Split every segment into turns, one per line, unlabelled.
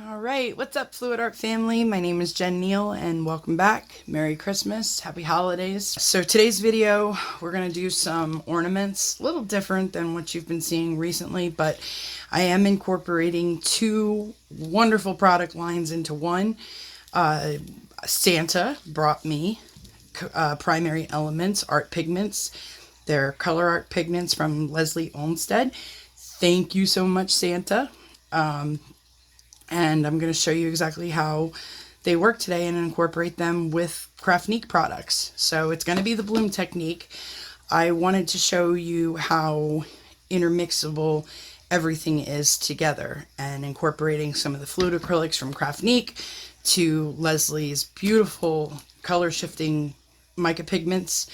All right, what's up, Fluid Art family? My name is Jenn Neil, and welcome back. Merry Christmas, Happy Holidays. So today's video, we're gonna do some ornaments, a little different than what you've been seeing recently, but I am incorporating two wonderful product lines into one. Santa brought me Primary Elements art pigments. They're color art pigments from Leslie Olmsted. Thank you so much, Santa. And I'm going to show you exactly how they work today and incorporate them with Craftnique products. So it's going to be the Bloom technique. I wanted to show you how intermixable everything is together, and incorporating some of the fluid acrylics from Craftnique to Leslie's beautiful color shifting mica pigments.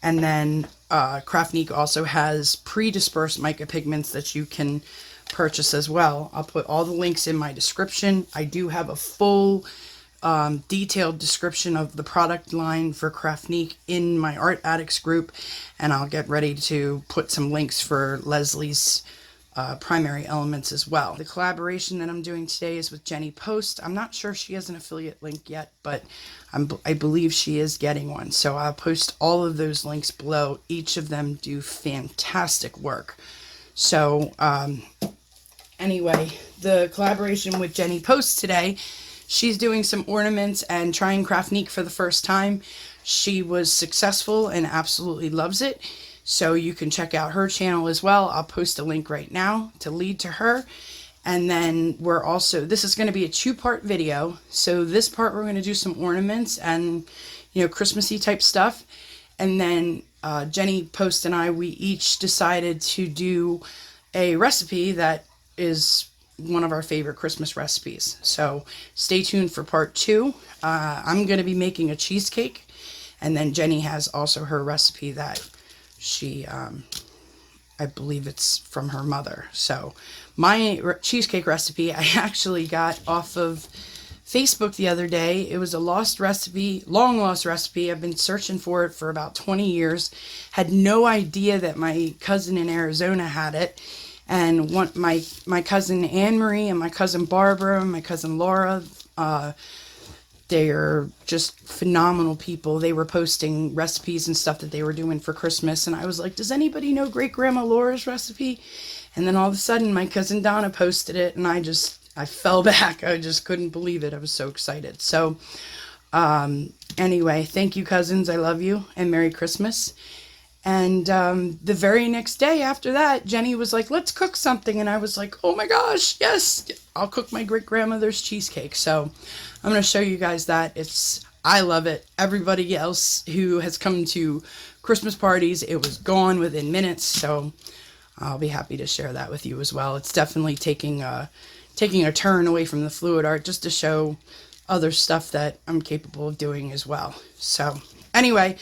And then Craftnique also has pre-dispersed mica pigments that you can purchase as well. I'll put all the links in my description. I do have a full detailed description of the product line for Craftnique in my Art Addicts group, and I'll get ready to put some links for Leslie's Primary Elements as well. The collaboration that I'm doing today is with Jenny Post. I'm not sure if she has an affiliate link yet, but I believe she is getting one. So I'll post all of those links below. Each of them do fantastic work. So anyway, the collaboration with Jenny Post today, she's doing some ornaments and trying Craftnique for the first time. She was successful and absolutely loves it. So you can check out her channel as well. I'll post a link right now to lead to her. And then we're also, this is going to be a two-part video. So this part we're going to do some ornaments and, you know, Christmassy type stuff. And then Jenny Post and I, we each decided to do a recipe that is one of our favorite Christmas recipes. So stay tuned for part two. I'm going to be making a cheesecake, and then Jenny has also her recipe that she, I believe it's from her mother. So my cheesecake recipe, I actually got off of Facebook the other day. It was a lost recipe, long lost recipe. I've been searching for it for about 20 years. Had no idea that my cousin in Arizona had it. And my cousin Anne Marie and my cousin Barbara and my cousin Laura, they are just phenomenal people. They were posting recipes and stuff that they were doing for Christmas. And I was like, does anybody know Great Grandma Laura's recipe? And then all of a sudden my cousin Donna posted it, and I fell back. I just couldn't believe it. I was so excited. So anyway, thank you, cousins. I love you, and Merry Christmas. And the very next day after that, Jenny was like, let's cook something. And I was like, oh my gosh, yes, I'll cook my great grandmother's cheesecake. So I'm going to show you guys that. I love it. Everybody else who has come to Christmas parties, it was gone within minutes. So I'll be happy to share that with you as well. It's definitely taking a turn away from the fluid art, just to show other stuff that I'm capable of doing as well. So anyway,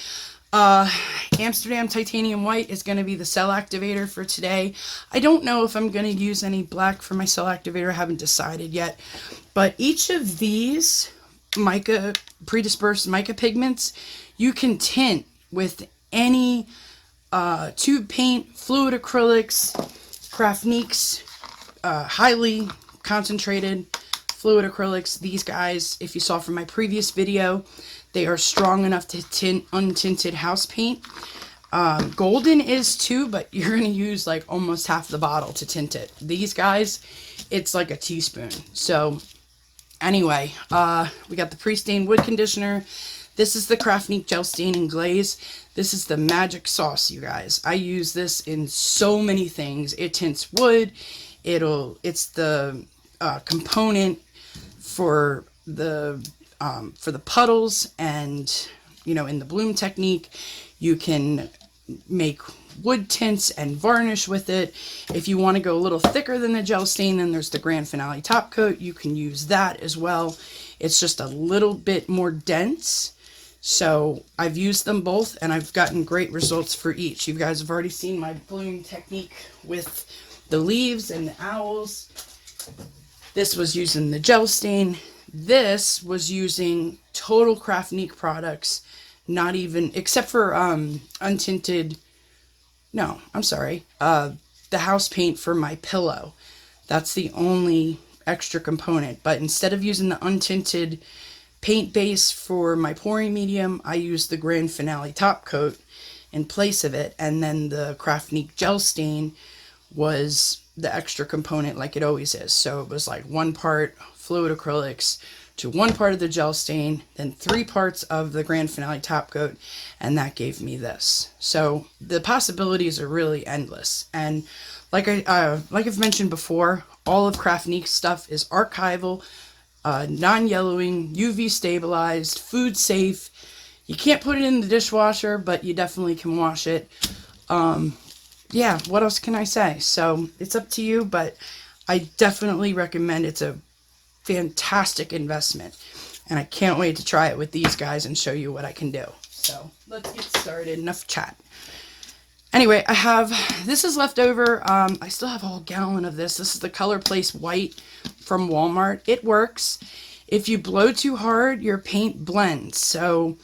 Amsterdam Titanium White is going to be the cell activator for today. I don't know if I'm going to use any black for my cell activator. I haven't decided yet. But each of these pre-dispersed mica pigments, you can tint with any tube paint, fluid acrylics, Craftniques, highly concentrated fluid acrylics. These guys, if you saw from my previous video, they are strong enough to tint untinted house paint. Golden is too, but you're going to use like almost half the bottle to tint it. These guys, it's like a teaspoon. So anyway, we got the pre-stained wood conditioner. This is the Craftnique Gel Stain and Glaze. This is the magic sauce, you guys. I use this in so many things. It tints wood. It's the component for the puddles, and you know, in the Bloom technique, you can make wood tints and varnish with it. If you want to go a little thicker than the gel stain, then there's the Grand Finale top coat. You can use that as well. It's just a little bit more dense. So I've used them both and I've gotten great results for each. You guys have already seen my bloom technique with the leaves and the owls. This was using the gel stain. This was using total Craftnique products, not even, except for untinted, no, I'm sorry, the house paint for my pillow. That's the only extra component. But instead of using the untinted paint base for my pouring medium, I used the Grand Finale top coat in place of it. And then the Craftnique gel stain was the extra component like it always is. So it was like 1 part fluid acrylics to 1 part of the gel stain, then 3 parts of the Grand Finale top coat, and that gave me this. So the possibilities are really endless. And like I've mentioned before, all of Craftnique stuff is archival, non-yellowing, UV stabilized, food safe. You can't put it in the dishwasher, but you definitely can wash it. Yeah, what else can I say? So it's up to you, but I definitely recommend. It's a fantastic investment, and I can't wait to try it with these guys and show you what I can do. So let's get started. Enough chat. Anyway, this is left over. I still have a whole gallon of this. This is the Color Place White from Walmart. It works. If you blow too hard, your paint blends. So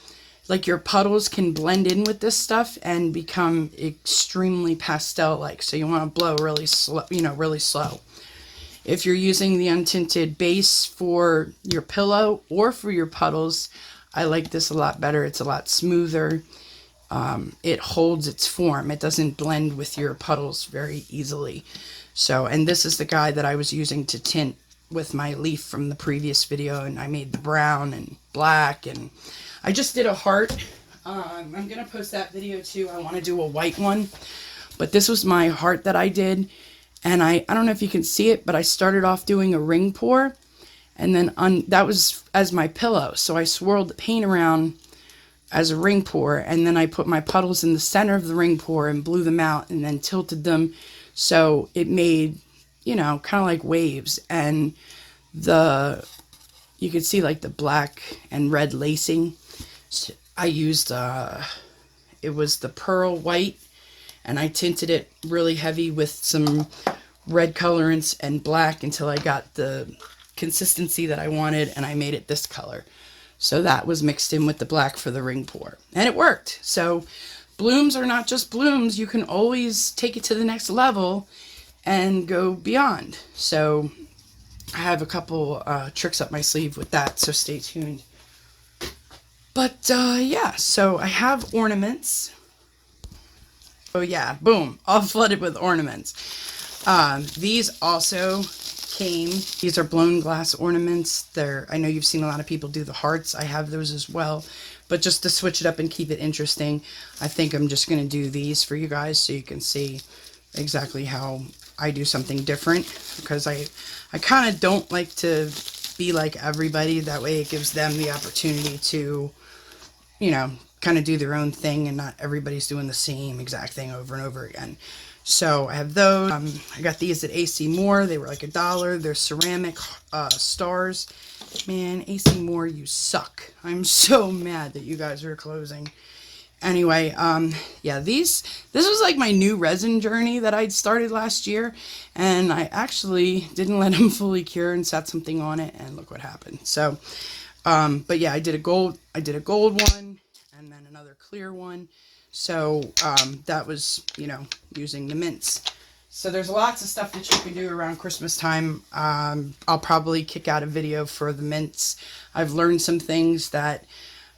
like your puddles can blend in with this stuff and become extremely pastel-like. So you want to blow really slow, really slow. If you're using the untinted base for your pillow or for your puddles, I like this a lot better. It's a lot smoother. It holds its form. It doesn't blend with your puddles very easily. So, and this is the guy that I was using to tint with my leaf from the previous video, and I made the brown and black, and I just did a heart. I'm going to post that video too. I want to do a white one, but this was my heart that I did. And I don't know if you can see it, but I started off doing a ring pour, and then that was as my pillow. So I swirled the paint around as a ring pour, and then I put my puddles in the center of the ring pour and blew them out and then tilted them. So it made, kind of like waves. And you could see like the black and red lacing. So I used, it was the pearl white, and I tinted it really heavy with some red colorants and black until I got the consistency that I wanted, and I made it this color. So that was mixed in with the black for the ring pour, and it worked. So blooms are not just blooms. You can always take it to the next level and go beyond. So I have a couple tricks up my sleeve with that, so stay tuned. But yeah, so I have ornaments. Oh yeah, boom, all flooded with ornaments. These also came, these are blown glass ornaments. I know you've seen a lot of people do the hearts. I have those as well. But just to switch it up and keep it interesting, I think I'm just going to do these for you guys so you can see exactly how I do something different. Because I kind of don't like to be like everybody. That way it gives them the opportunity to, kind of do their own thing, and not everybody's doing the same exact thing over and over again. So I have those. I got these at AC Moore. They were like $1. They're ceramic stars. Man, AC Moore, you suck. I'm so mad that you guys are closing. Anyway, yeah, this was like my new resin journey that I'd started last year, and I actually didn't let them fully cure and set something on it, and look what happened. So, but yeah, I did a gold one, and then another clear one. So that was, using the mints. So there's lots of stuff that you can do around Christmas time. I'll probably kick out a video for the mints. I've learned some things that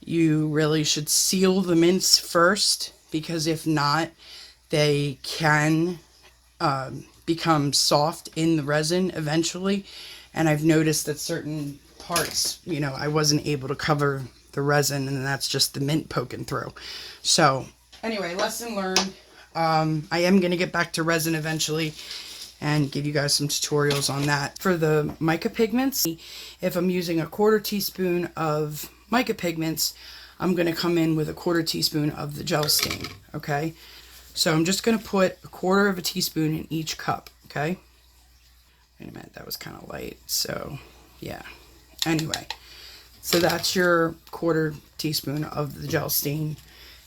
you really should seal the mints first, because if not, they can become soft in the resin eventually. And I've noticed that certain parts, I wasn't able to cover the resin, and that's just the mint poking through. So anyway, lesson learned. I am going to get back to resin eventually and give you guys some tutorials on that. For the mica pigments, if I'm using a 1/4 teaspoon of mica pigments, I'm going to come in with a 1/4 teaspoon of the gel stain. Okay, So I'm just going to put 1/4 teaspoon in each cup, okay? Wait a minute, that was kind of light, so yeah. Anyway, so that's your 1/4 teaspoon of the gel stain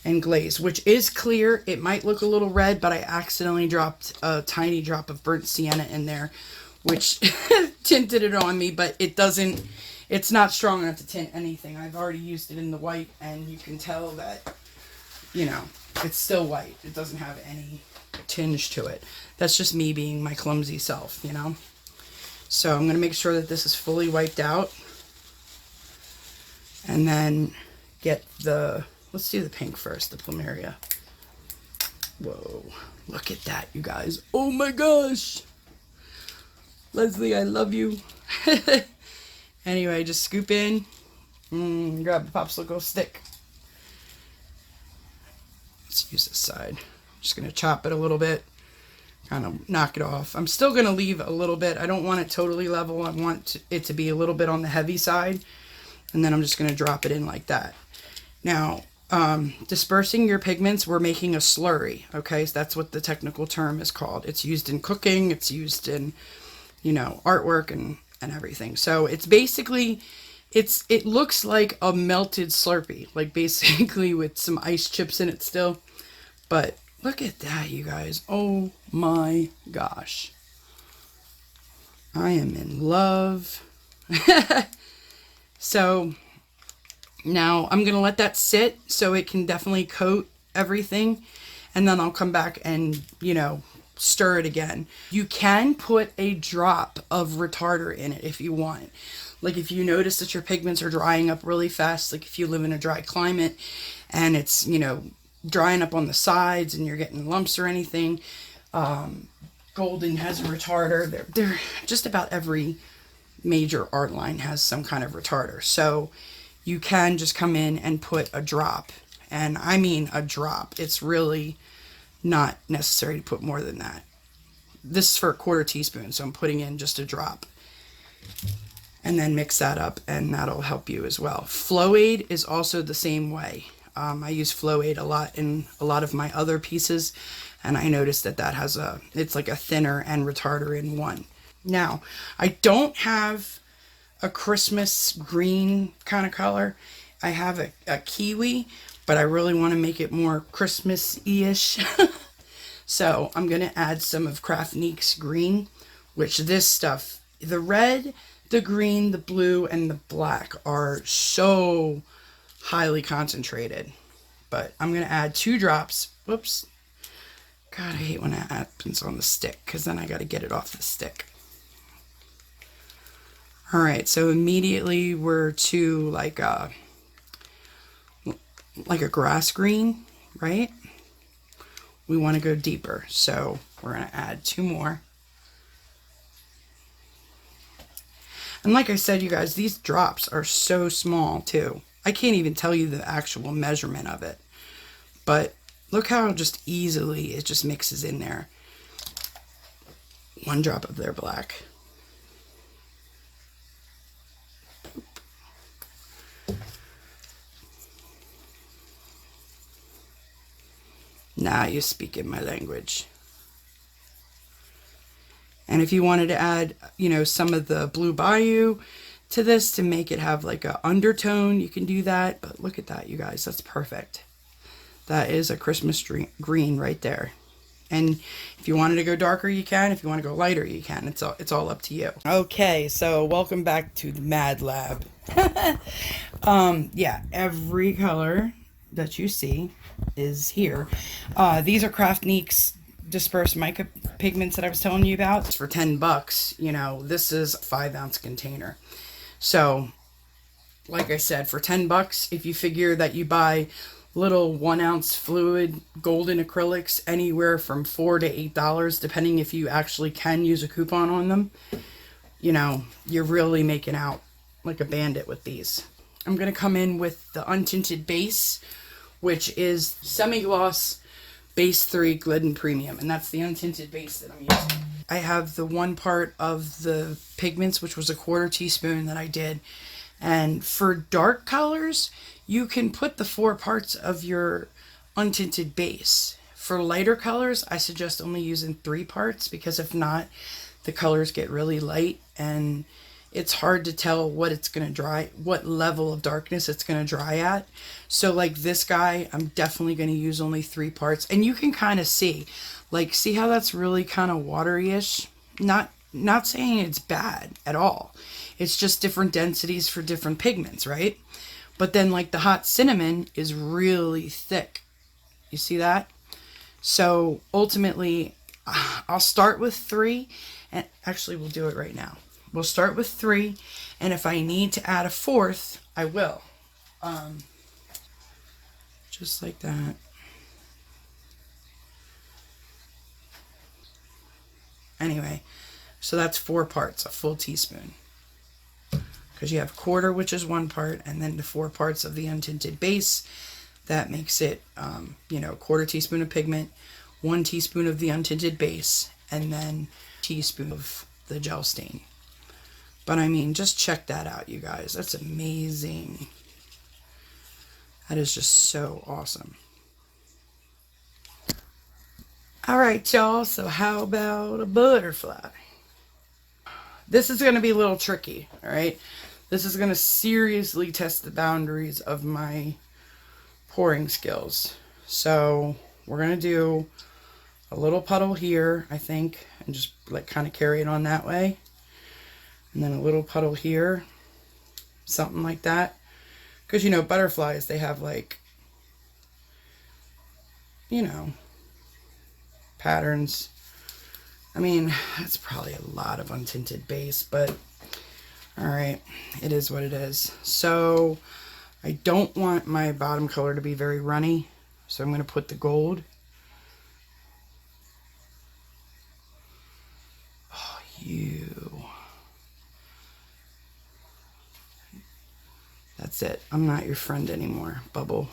and glaze, which is clear. It might look a little red, but I accidentally dropped a tiny drop of burnt sienna in there, which tinted it on me, but it doesn't, it's not strong enough to tint anything. I've already used it in the white, and you can tell that, you know, it's still white. It doesn't have any tinge to it. That's just me being my clumsy self, you know? So I'm going to make sure that this is fully wiped out. And then get the, let's do the pink first, the plumeria. Whoa, look at that, you guys. Oh my gosh. Leslie, I love you. Anyway, just scoop in. Grab the popsicle stick. Let's use this side. Just going to chop it a little bit. Kind of knock it off. I'm still going to leave a little bit. I don't want it totally level. I want it to be a little bit on the heavy side. And then I'm just going to drop it in like that. Now, dispersing your pigments, we're making a slurry. Okay, so that's what the technical term is called. It's used in cooking. It's used in, you know, artwork and everything. So it's basically, it looks like a melted Slurpee. Like basically with some ice chips in it still. But look at that, you guys. Oh my gosh. I am in love. So now I'm going to let that sit so it can definitely coat everything. And then I'll come back and, you know, stir it again. You can put a drop of retarder in it if you want. Like if you notice that your pigments are drying up really fast, like if you live in a dry climate and it's, you know, drying up on the sides and you're getting lumps or anything, Golden has a retarder. They're just about every major art line has some kind of retarder. So you can just come in and put a drop. And I mean a drop. It's really not necessary to put more than that. This is for 1/4 teaspoon, so I'm putting in just a drop. And then mix that up, and that'll help you as well. Flow-Aid is also the same way. I use Flow-Aid a lot in a lot of my other pieces, and I noticed that that has it's like a thinner and retarder in one. Now, I don't have a Christmas green kind of color. I have a kiwi, but I really want to make it more Christmas-ish. So I'm going to add some of Craftnique's green, which this stuff, the red, the green, the blue, and the black are so highly concentrated. But I'm going to add 2 drops. Whoops. God, I hate when that happens on the stick, because then I got to get it off the stick. Alright, so immediately we're to like a grass green, right? We want to go deeper, so we're going to add 2 more. And like I said, you guys, these drops are so small too. I can't even tell you the actual measurement of it. But look how just easily it just mixes in there. 1 drop of their black. Now you're speaking my language. And if you wanted to add, you know, some of the Blue Bayou to this to make it have like a undertone, you can do that. But look at that, you guys. That's perfect. That is a Christmas green right there. And if you wanted to go darker, you can. If you want to go lighter, you can. It's all up to you. Okay, so welcome back to the Mad Lab. Yeah, every color that you see is here. These are Craftnique's dispersed mica pigments that I was telling you about. It's for 10 bucks. You know, this is a 5-ounce container. So, like I said, for 10 bucks, if you figure that you buy little 1-ounce fluid golden acrylics anywhere from $4 to $8, depending if you actually can use a coupon on them, you know, you're really making out like a bandit with these. I'm going to come in with the untinted base, which is SEMIGLOSS Base 3 Glidden Premium, and that's the untinted base that I'm using. I have the 1 part of the pigments, which was a 1/4 teaspoon that I did. And for dark colors, you can put the 4 parts of your untinted base For lighter colors, I suggest only using 3 parts, because if not, the colors get really light and it's hard to tell what it's going to dry, what level of darkness it's going to dry at. So like this guy, I'm definitely going to use only 3 parts. And you can kind of see, like, see how that's really kind of watery-ish? Not saying it's bad at all. It's just different densities for different pigments, right? But then like the hot cinnamon is really thick. You see that? So ultimately, I'll start with 3, and actually we'll do it right now. We'll start with 3, and if I need to add a 4th, I will. Just like that. Anyway, so that's 4 parts, a full teaspoon. Because you have 1/4, which is 1 part, and then the 4 parts of the untinted base. That makes it, you know, 1/4 teaspoon of pigment, 1 teaspoon of the untinted base, and then a teaspoon of the gel stain. But I mean, just check that out, you guys. That's amazing. That is just so awesome. All right, y'all. So how about a butterfly? This is going to be a little tricky, all right? This is going to seriously test the boundaries of my pouring skills. So we're going to do a little puddle here, I think, and just like kind of carry it on that way. And then a little puddle here, something like that. Because, you know, butterflies, they have like, you know, patterns. I mean, that's probably a lot of untinted base, but all right, it is what it is. So I don't want my bottom color to be very runny, so I'm going to put the gold. Oh, you. That's it. I'm not your friend anymore, bubble.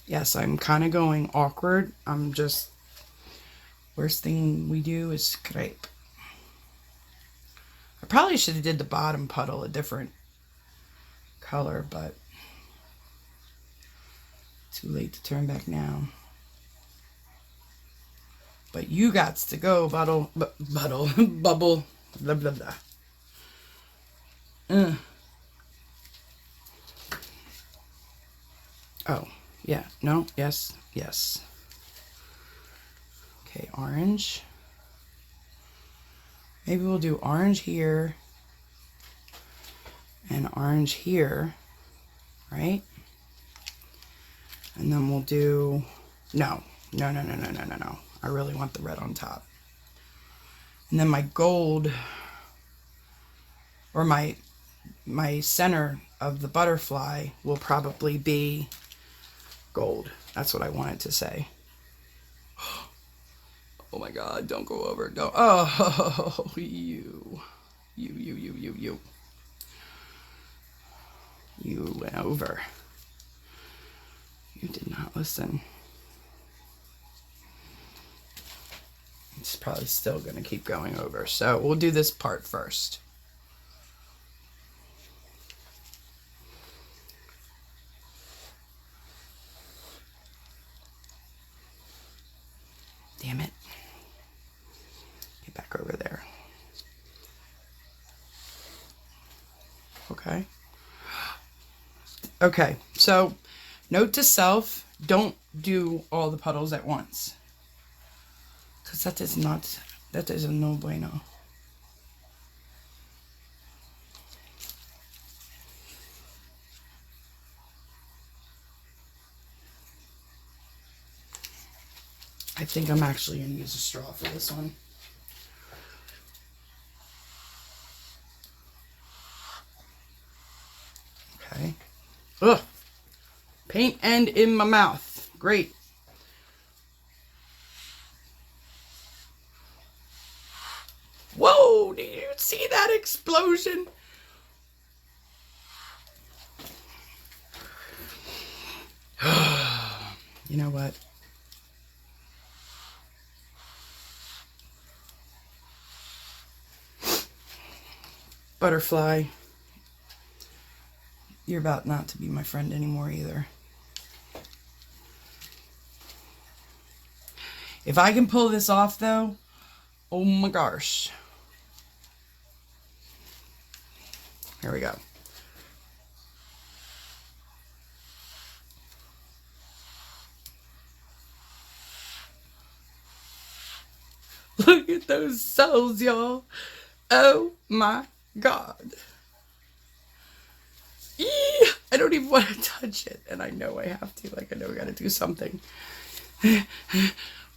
Yes, I'm kind of going awkward. I'm just, worst thing we do is scrape. I probably should have did the bottom puddle a different color, but too late to turn back now. But you gots to go, bubble, bubble, blah, blah, blah. Oh, yeah, no, yes, yes. Okay, orange. Maybe we'll do orange here and orange here, right? And then we'll do, no. I really want the red on top. And then my gold, or my center of the butterfly will probably be gold. That's what I wanted to say. Oh my God, don't go over. Don't. Oh, you. You went over. You did not listen. It's probably still going to keep going over. So we'll do this part first. Damn it. Get back over there. Okay. Okay, so note to self, don't do all the puddles at once. Because that is a no bueno. I think I'm actually going to use a straw for this one. Okay. Ugh. Paint end in my mouth. Great. Whoa, did you see that explosion? You know what? Butterfly. you're about not to be my friend anymore either. If I can pull this off though, oh my gosh. Here we go. Look at those cells, y'all. Oh my God. Eee, I don't even want to touch it. And I know I have to. Like, I know we got to do something.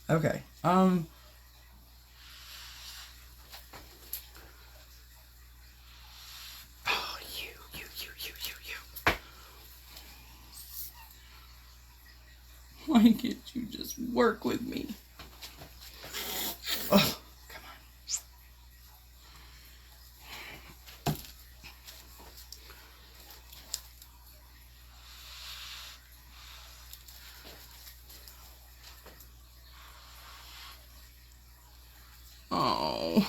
Okay. Oh, you. Why can't you just work with me? Oh, come on. Oh.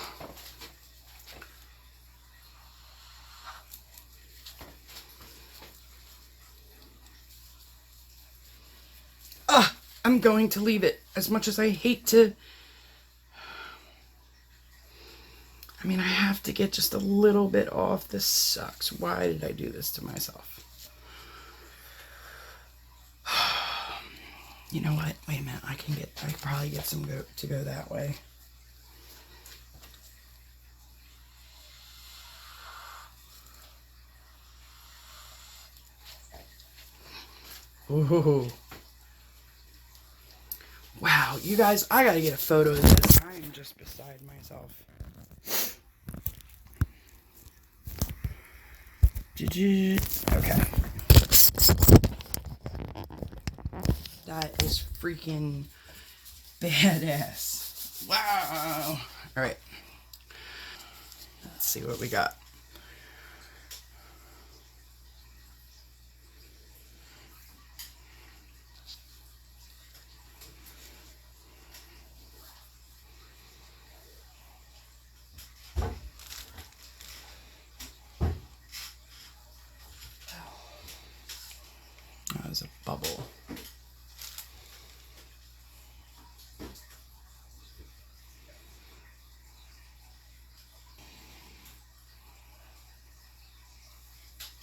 I'm going to leave it, as much as I hate to. I mean, I have to get just a little bit off. This sucks. Why did I do this to myself? You know what? Wait a minute. I can probably get some to go that way. Ooh. Wow, you guys, I gotta get a photo of this. I am just beside myself. Okay. That is freaking badass. Wow. All right. Let's see what we got. That was a bubble.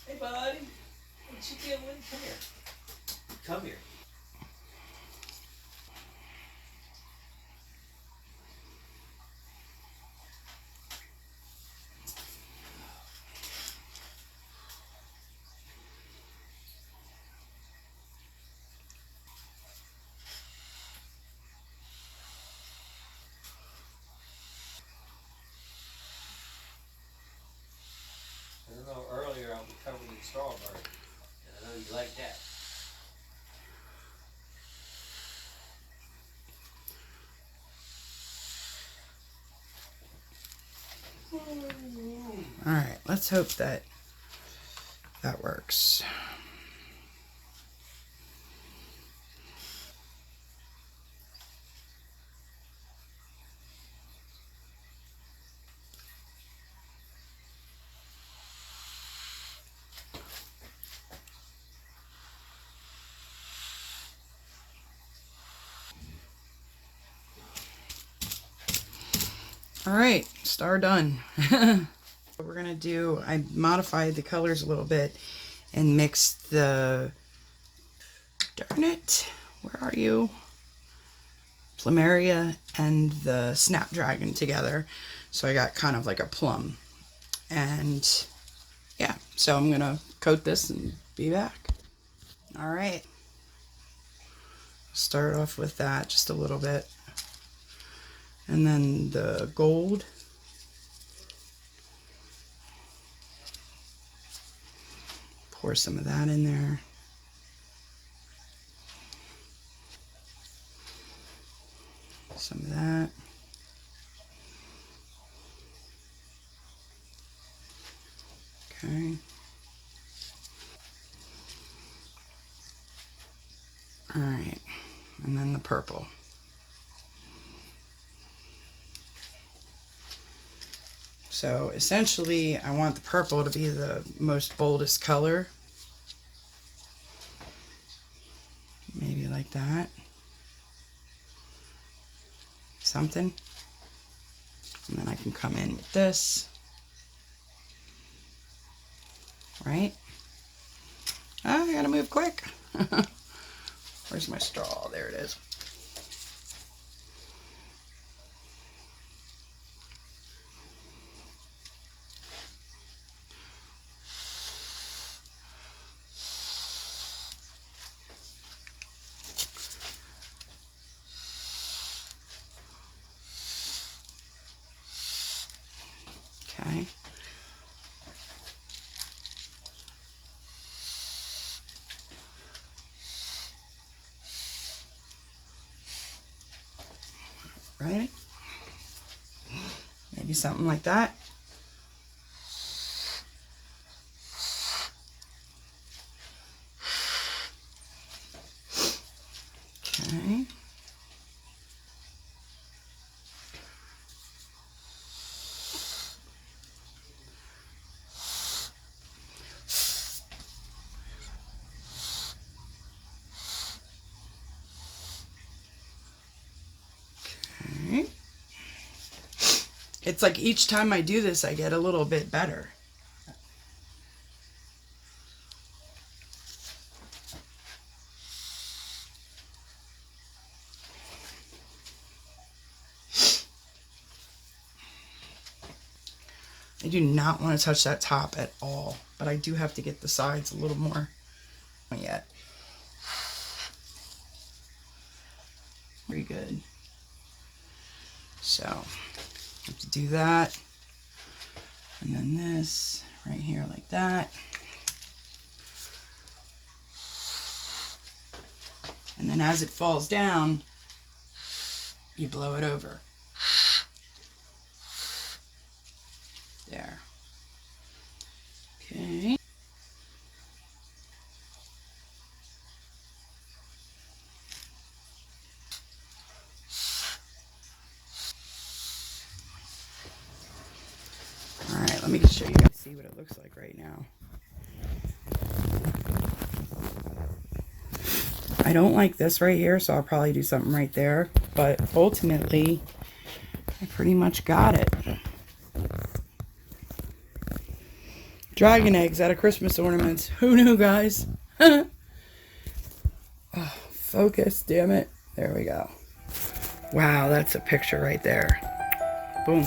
Hey, buddy. What you doing? Come here. Come here. I don't know, earlier I was covered in strawberry, and I know you like that.
All right, let's hope that works. All right, star done. What we're gonna do, I modified the colors a little bit and mixed the, darn it, where are you? Plumeria and the Snapdragon together. So I got kind of like a plum. And yeah, so I'm gonna coat this and be back. All right. Start off with that just a little bit. And then the gold. Pour some of that in there. Some of that. Okay. All right. And then the purple. So essentially, I want the purple to be the most boldest color. Maybe like that. Something. And then I can come in with this. Right? Oh, I gotta move quick. Where's my straw? There it is. Okay. Right? Maybe something like that. Okay. Okay. It's like each time I do this, I get a little bit better. I do not want to touch that top at all, but I do have to get the sides a little more. Not yet. Pretty good. So, I have to do that. And then this right here like that. And then as it falls down, you blow it over. There. Okay. Alright, let me just show you guys see what it looks like right now. I don't like this right here, so I'll probably do something right there. But ultimately, I pretty much got it. Dragon eggs out of Christmas ornaments. Who knew, guys? Oh, focus, damn it. There we go. Wow, that's a picture right there. Boom.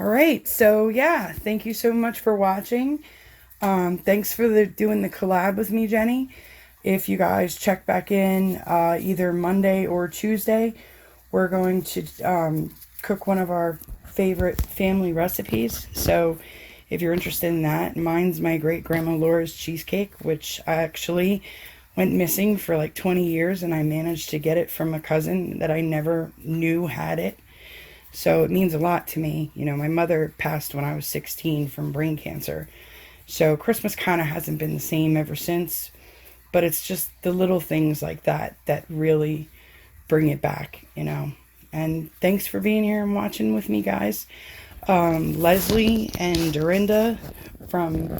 All right, so yeah, thank you so much for watching. Thanks for doing the collab with me, Jenny. If you guys check back in either Monday or Tuesday, we're going to cook one of our favorite family recipes. So if you're interested in that, mine's my great-grandma Laura's cheesecake, which I actually went missing for like 20 years, and I managed to get it from a cousin that I never knew had it. So it means a lot to me. You know, my mother passed when I was 16 from brain cancer. So Christmas kind of hasn't been the same ever since. But it's just the little things like that that really bring it back, you know. And thanks for being here and watching with me, guys. Leslie and Dorinda from,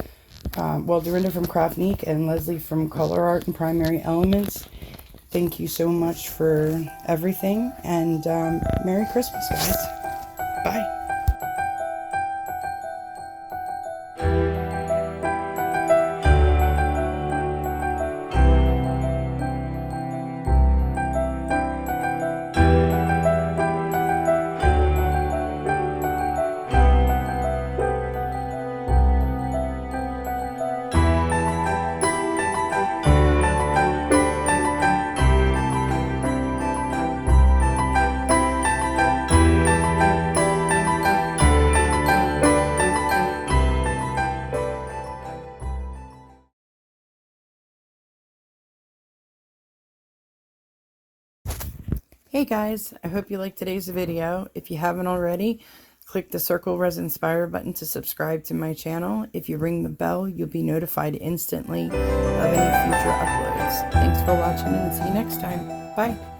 Dorinda from Craftnique and Leslie from Color Art and Primary Elements. Thank you so much for everything, and Merry Christmas, guys. Bye. Hey guys, I hope you liked today's video. If you haven't already, click the circle resin inspire button to subscribe to my channel. If you ring the bell, you'll be notified instantly of any future uploads. Thanks for watching and see you next time. Bye.